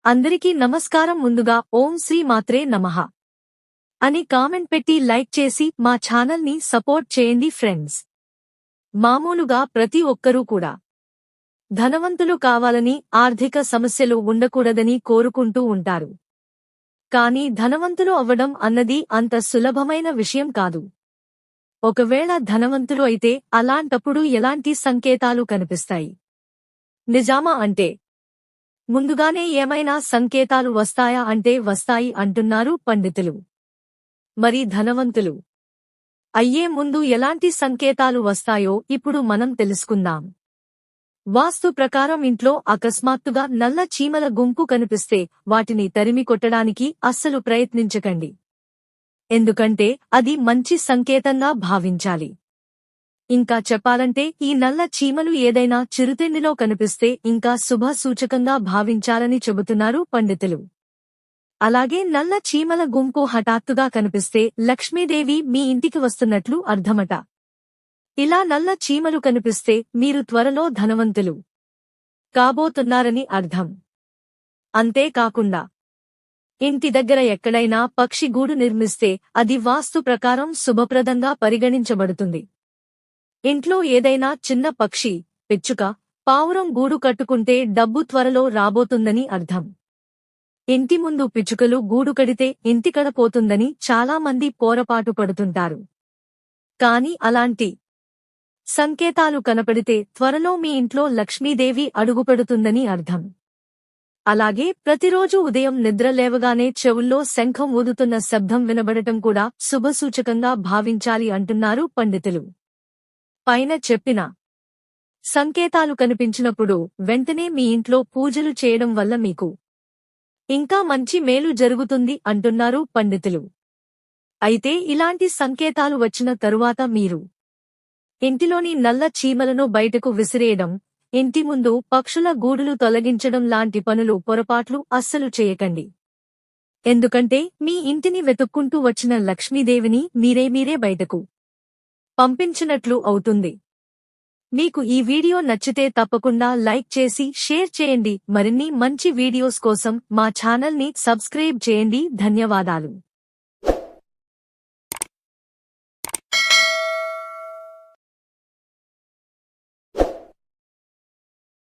అందరికీ నమస్కారం. ముందుగా ఓం శ్రీ మాత్రే నమః అని కామెంట్ పెట్టి లైక్ చేసి మా ఛానల్ ని సపోర్ట్ చేయండి ఫ్రెండ్స్. మామూలుగా ప్రతి ఒక్కరూ కూడా ధనవంతులు కావాలని, ఆర్థిక సమస్యలు ఉండకూడదని కోరుకుంటూ ఉంటారు. కానీ ధనవంతులు అవ్వడం అన్నది అంత సులభమైన విషయం కాదు. ఒకవేళ ధనవంతులు అయితే అలాంటప్పుడు ఎలాంటి సంకేతాలు కనిపిస్తాయి? నిజామా అంటే ముందుగానే ఏమైనా సంకేతాలు వస్తాయా అంటే వస్తాయి అంటున్నారు పండితులు. మరి ధనవంతులు అయ్యే ముందు ఎలాంటి సంకేతాలు వస్తాయో ఇప్పుడు మనం తెలుసుకుందాం. వాస్తు ప్రకారం ఇంట్లో అకస్మాత్తుగా నల్ల చీమల గుంపు కనిపిస్తే వాటిని తరిమి కొట్టడానికి అస్సలు ప్రయత్నించకండి. ఎందుకంటే అది మంచి సంకేతంగా భావించాలి. ఇంకా చెప్పాలంటే ఈ నల్ల చీమలు ఏదైనా చిరుతిండిలో కనిపిస్తే ఇంకా శుభ సూచకంగా భావించాలని చెబుతున్నారు పండితులు. అలాగే నల్ల చీమల గుంపు హఠాత్తుగా కనిపిస్తే లక్ష్మీదేవి మీ ఇంటికి వస్తున్నట్లు అర్థమట. ఇలా నల్ల చీమలు కనిపిస్తే మీరు త్వరలో ధనవంతులు కాబోతున్నారని అర్థం. అంతేకాకుండా ఇంటి దగ్గర ఎక్కడైనా పక్షి గూడు నిర్మిస్తే అది వాస్తు ప్రకారం శుభప్రదంగా పరిగణించబడుతుంది. ఇంట్లో ఏదైనా చిన్న పక్షి, పిచ్చుక, పావురం గూడు కట్టుకుంటే డబ్బు త్వరలో రాబోతుందని అర్థం. ఇంటి ముందు పిచ్చుకలు గూడు కడితే ఇంటికడ పోతుందని చాలామంది పోరపాటు పడుతుంటారు. కాని అలాంటి సంకేతాలు కనపడితే త్వరలో మీ ఇంట్లో లక్ష్మీదేవి అడుగుపెడుతుందని అర్థం. అలాగే ప్రతిరోజు ఉదయం నిద్ర లేవగానే చెవుల్లో శంఖం ఊదుతున్న శబ్దం వినబడటం కూడా శుభసూచకంగా భావించాలి అంటున్నారు పండితులు. పైన చెప్పిన సంకేతాలు కనిపించినప్పుడు వెంటనే మీ ఇంట్లో పూజలు చేయడం వల్ల మీకు ఇంకా మంచి మేలు జరుగుతుంది అంటున్నారు పండితులు. అయితే ఇలాంటి సంకేతాలు వచ్చిన తరువాత మీరు ఇంటిలోని నల్ల చీమలను బయటకు విసిరేయడం, ఇంటి ముందు పక్షుల గూడులు తొలగించడం లాంటి పనులు పొరపాట్లు అస్సలు చేయకండి. ఎందుకంటే మీ ఇంటిని వెతుక్కుంటూ వచ్చిన లక్ష్మీదేవిని మీరే బయటకు పంపించినట్లు అవుతుంది. మీకు ఈ వీడియో నచ్చితే తప్పకుండా లైక్ చేసి షేర్ చేయండి. మరిన్ని మంచి వీడియోస్ కోసం మా ఛానల్ ని సబ్స్క్రైబ్ చేయండి. ధన్యవాదాలు.